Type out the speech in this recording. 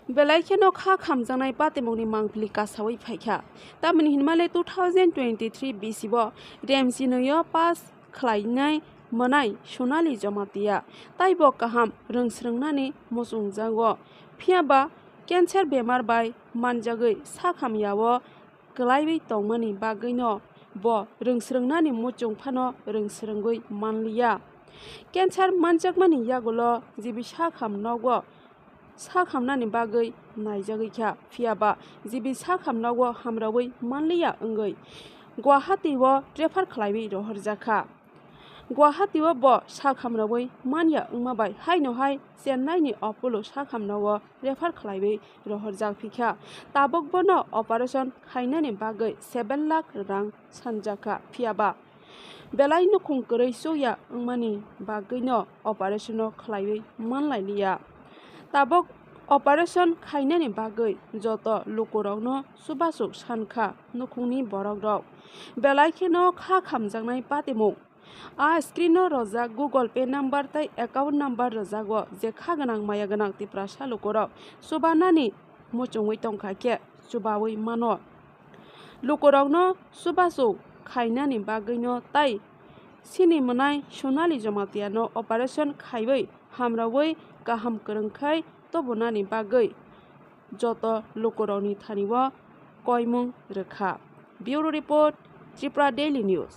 बेलाइखेनो खा खामजानाय पातेमौनि मांफिलि कासावै फाइखा तामनि हिनमाले 2023 बिसिब रेमसिनयो पास खलायनाय मोनाय सनालि जमातिया ताइब काहाम रोंस्रोंनानै मसुंजागो फियाबा केन्सार बेमार बाय मानजागै साखामयावो गलायबै तंमनि बागैनो ब रोंस्रोंनानै मुचुंफानो रोंस्रोंगै मानलिया केन्सार मानजागमानि यागुलो जिबि साखामनावगो साखामनानि बागै नायजागैख्या फियाबा जिबि साखामनावगो हामरावै मानलिया ओंगै गुवाहाटीव रेफार खलायबै रहरजाखा गुवाहाटीव ब साखामरावै मानिया ओंमाबाय हायनोहाय चेन्नाइनि अपोलो साखामनाव रेफार खलायबै रहरजाफिख्या ताबकबनो अपारेशन खायनानि बागै 7 लाख रां सानजाखा फियाबा बेलाय नुखुं गरै सौया ओंमानि बागैनो अपारेशन खलायबै मानलायलिया ताबक अपारेशन खायनानि बागै जत लुकुरावनो सुबासुक सानखा नुखुंनि बरक रक बेलायखेनो खा खामजांनाय पातेमौ आ स्क्रीन रजा गुगल पे नम्बर तै एकाउन्ट नम्बर रजागो जे खागोनां माया गोनां तिप्रा सालुकुराव सुबानानि मुचुङै तंखाखे सुबावै मानो लुकुरावनो सुबासुक खायनानि बागैनो ताइ सिनि मोनाय सनालि जमातियानो अपारेशन खायबै हामरावै गाहाम गोरोंखाय तबनानि बागै जत लुकुरावनि थानिव कयमुं रोखा bureau report Tripura daily news.